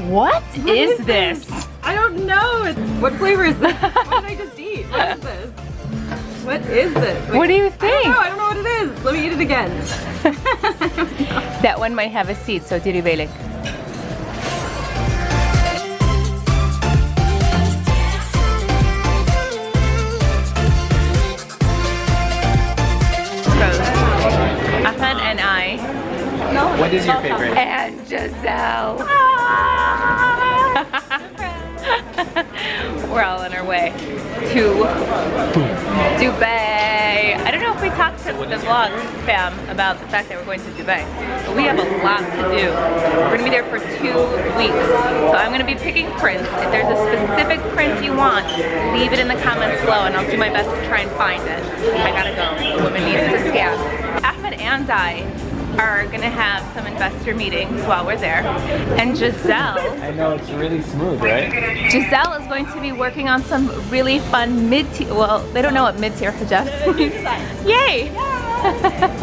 What is this? I don't know. What flavor is this? What did I just eat? What is this? What is this? Wait, What do you think? I don't know what it is. Let me eat it again. That one might have a seed, so diri balik. Ahmed and I. What is your favorite? And Gizelle. We're all on our way to Dubai. I don't know if we talked to the vlog fam about the fact that we're going to Dubai, but we have a lot to do. We're gonna be there for 2 weeks. So I'm gonna be picking prints. If there's a specific print you want, leave it in the comments below and I'll do my best to try and find it. I gotta go. The woman needs to scan. Ahmed and I are gonna have some investor meetings while we're there, and Gizelle. I know, it's really smooth, right? Giselle is going to be working on some really fun mid-tier, well, they don't know what mid-tier hijab means. Yay!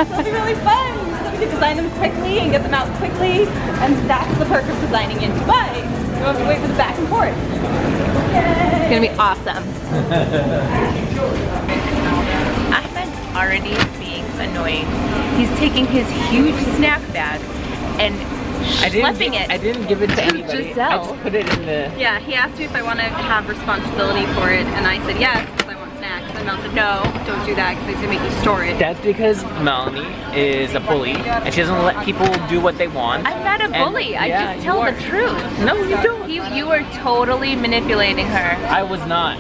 It'll be really fun. So we can design them quickly and get them out quickly, and that's the perk of designing in Dubai. You don't have to wait for the back and forth. Yay. It's gonna be awesome. Ahmed's already being annoying. He's taking his huge snack bag and schlepping it. I didn't give it to anybody. Giselle. I just put it in the... Yeah, he asked me if I want to have responsibility for it, and I said yes, because I want snacks. And Mel said no, don't do that, because they make you store it. That's because Melanie is a bully, and she doesn't let people do what they want. I'm not a bully. I just tell the truth. No, you don't. You were totally manipulating her. I was not.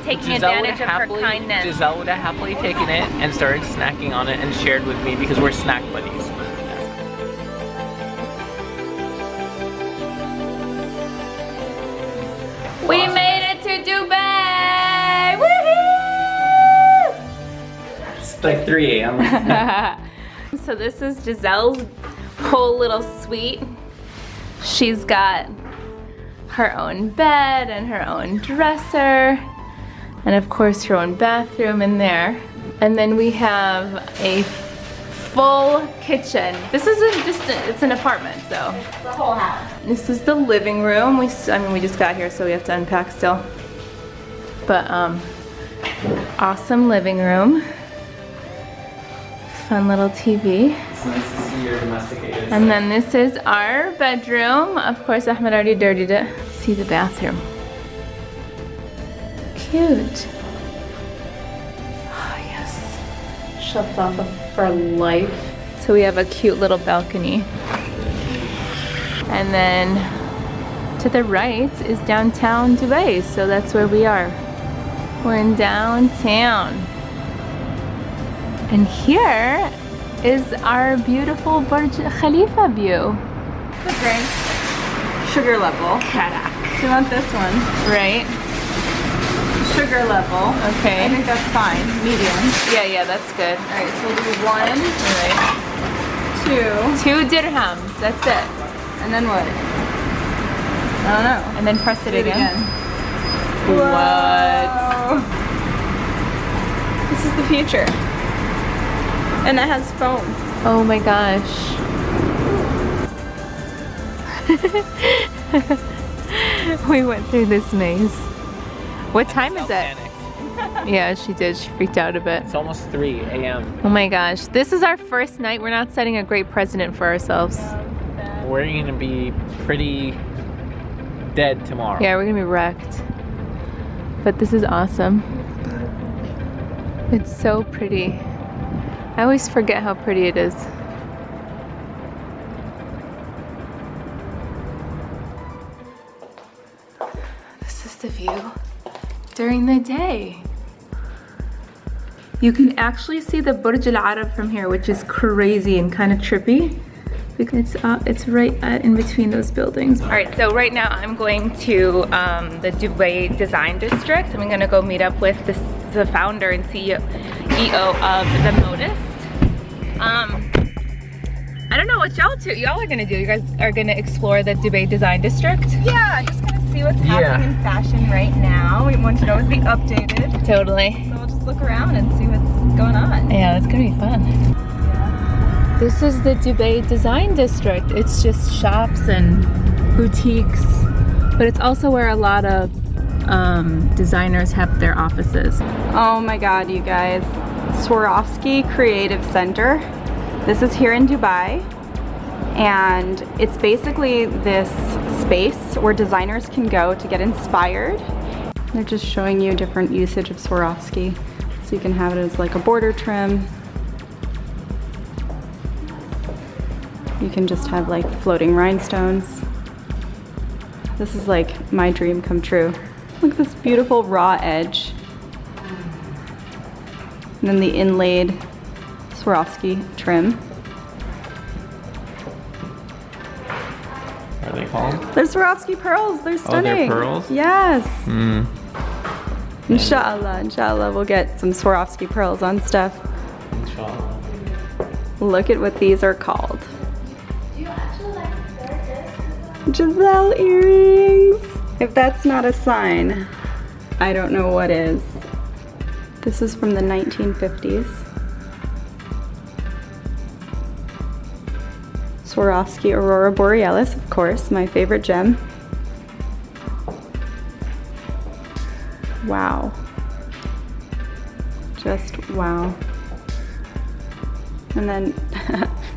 Taking advantage of her kindness. Giselle would have happily taken it and started snacking on it and shared with me because we're snack buddies. We made it to Dubai! Woohoo! It's like 3 a.m. So this is Giselle's whole little suite. She's got her own bed and her own dresser, and of course her own bathroom in there. And then we have a full kitchen. This isn't just it's an apartment, so. It's the whole house. This is the living room. I mean, we just got here, so we have to unpack still. But awesome living room. Fun little TV. It's nice to see your domesticated. And then this is our bedroom. Of course, Ahmed already dirtied it. Let's see the bathroom. Cute. Oh, yes. Shelved off for life. So we have a cute little balcony. And then to the right is downtown Dubai. So that's where we are. We're in downtown. And here is our beautiful Burj Khalifa view. The drink. Sugar level. Karak. Do you want this one? Right? Sugar level. Okay. I think that's fine. Medium. Yeah, that's good. Alright, so we'll do 1, Alright. 2, 2 dirhams, that's it. and then what? I don't know. And then press it Do again. What? This is the future. And it has foam. Oh my gosh. We went through this maze. What time is it? Yeah, she did. She freaked out a bit. It's almost 3 a.m. Oh my gosh. This is our first night. We're not setting a great precedent for ourselves. We're gonna be pretty dead tomorrow. Yeah, we're gonna be wrecked. But this is awesome. It's so pretty. I always forget how pretty it is. This is the view during the day. You can actually see the Burj Al Arab from here, which is crazy and kind of trippy. Because it's right in between those buildings. All right, so right now I'm going to the Dubai Design District. I'm gonna go meet up with the founder and CEO of the Modist. I don't know what y'all are gonna do. You guys are gonna explore the Dubai Design District? Yeah, just gonna see what's happening in fashion right now. We want to always be updated. Totally. So we'll just look around and see what's going on. Yeah, it's gonna be fun. This is the Dubai Design District. It's just shops and boutiques, but it's also where a lot of designers have their offices. Oh my god, you guys. Swarovski Creative Center. This is here in Dubai, and it's basically this space where designers can go to get inspired. They're just showing you different usage of Swarovski. So you can have it as like a border trim. You can just have like floating rhinestones. This is like my dream come true. Look at this beautiful raw edge. And then the inlaid Swarovski trim. What are they called? They're Swarovski pearls. They're stunning. Oh, they're pearls? Yes. Mm. Inshallah, we'll get some Swarovski pearls on stuff. Inshallah. Look at what these are called. Gizelle earrings. If that's not a sign, I don't know what is. This is from the 1950s. Swarovski Aurora Borealis, of course, my favorite gem. Wow. Just wow. And then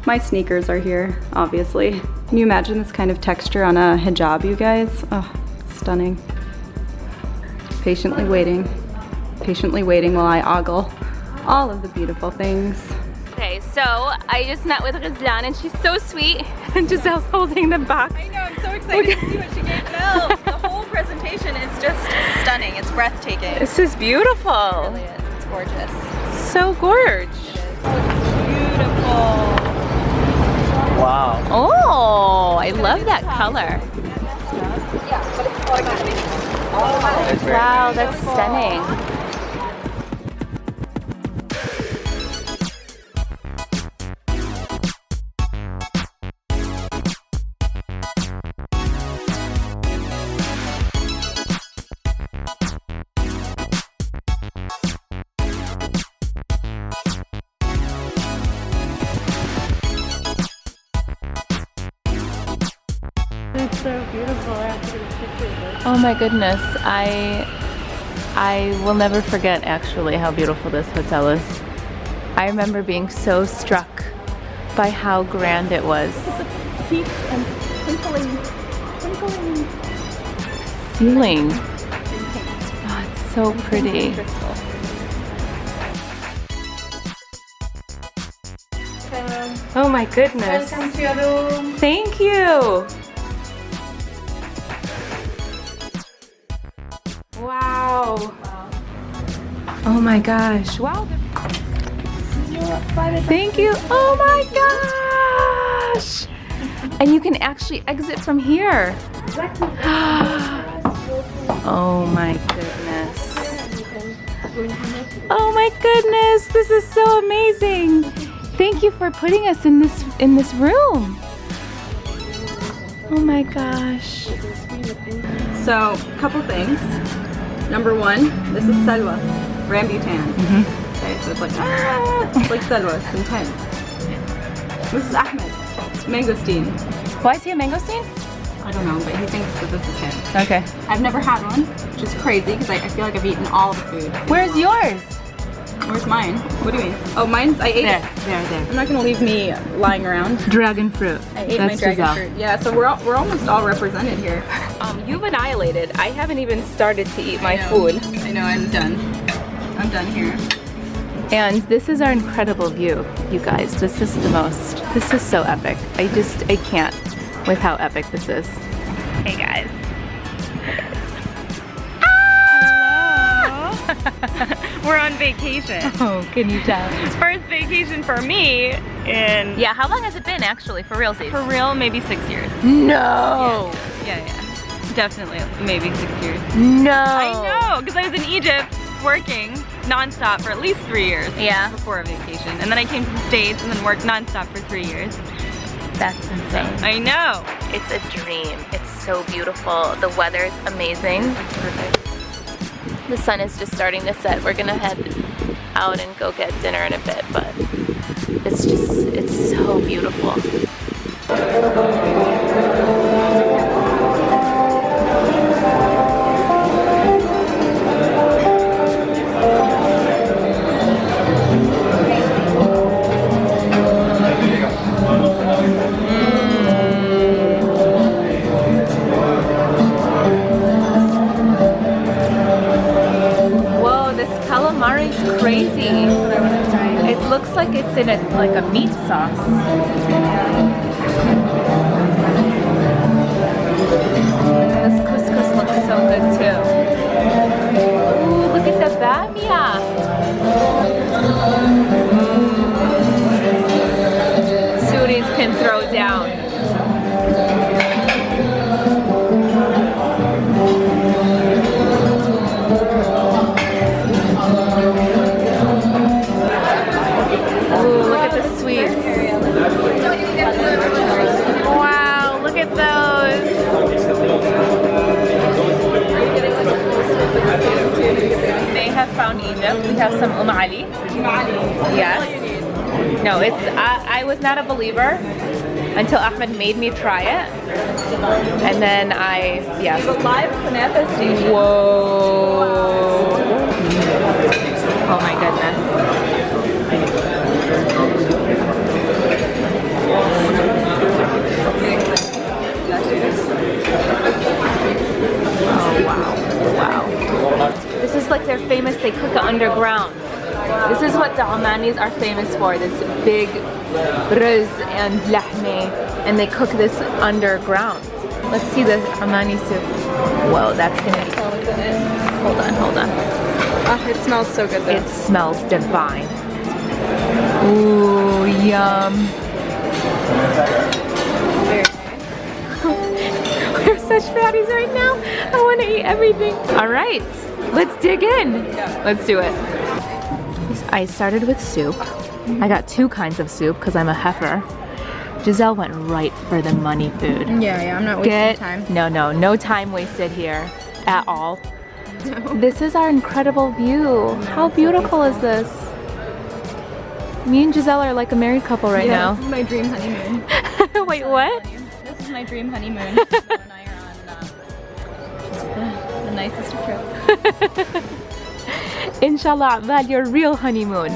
my sneakers are here, obviously. Can you imagine this kind of texture on a hijab, you guys? Oh, stunning. Patiently waiting while I ogle all of the beautiful things. Okay, so I just met with Gizelle and she's so sweet, and Giselle's holding the box. I know, I'm so excited to see what she gave Mel. The whole presentation is just stunning. It's breathtaking. This is beautiful. It really is. It's gorgeous. So gorgeous. Beautiful. Wow. Oh, I love that color. Wow, that's stunning. It's so beautiful. I have to get a picture of it. Oh my goodness, I will never forget actually how beautiful this hotel is. I remember being so struck by how grand it was. Peeps and twinkling Ceiling. Oh, it's so pretty. Oh my goodness. Welcome to your room. Thank you. Wow. Oh my gosh. Wow. Thank you. Oh my gosh. And you can actually exit from here. Oh my goodness. Oh my goodness. This is so amazing. Thank you for putting us in this room. Oh my gosh. So, a couple things. Number one, this is Selwa, rambutan. Okay, so it's like, it's like Selwa, it's intense. This is Ahmed, mangosteen. Why is he a mangosteen? I don't know, but he thinks that this is him. Okay. I've never had one, which is crazy because I feel like I've eaten all the food. Where's yours? Where's mine? What do you mean? Oh, mine's, I ate it. There. I'm not gonna leave me lying around. Dragon fruit. I ate my dragon fruit. Yeah, so we're almost all represented here. You've annihilated. I haven't even started to eat my food. I know, I'm done. I'm done here. And this is our incredible view, you guys. This is so epic. I can't with how epic this is. Hey guys. We're on vacation. Oh, can you tell? First vacation for me in, Yeah, how long has it been actually, for realsies? for real, maybe 6 years. No! Yeah. Definitely, maybe 6 years. No! I know, because I was in Egypt working nonstop for at least 3 years Yeah. before a vacation. And then I came to the States and then worked nonstop for 3 years. That's insane. I know. It's a dream. It's so beautiful. The weather's amazing. Perfect. The sun is just starting to set. We're gonna head out and go get dinner in a bit, but it's so beautiful. like it's in like a meat sauce. This couscous looks so good too. Ooh, look at the bamia. Suris can throw down. Ooh, look at the sweets. Wow, look at those. They have found Egypt. We have some Omani. Yes. No, it's I was not a believer until Ahmed made me try it. And then yes. Live Kunafa station. Whoa. Oh my goodness. Oh wow, wow. This is like they're famous, they cook it underground. This is what the Omanis are famous for, this big ruz and lahme, and they cook this underground. Let's see the Omani soup. Whoa, that's gonna be so good. Hold on. Oh, it smells so good though. It smells divine. Ooh, yum. We're such fatties right now. I want to eat everything. All right, let's dig in. Let's do it. I started with soup. I got 2 kinds of soup because I'm a heifer. Giselle went right for the money food. Yeah, I'm not wasting time. No time wasted here at all. No. This is our incredible view. How beautiful is this? Me and Giselle are like a married couple right now. This is my dream honeymoon. Wait, what? This is my dream honeymoon. Giselle and I are on the nicest of trips. Inshallah, Val, your real honeymoon.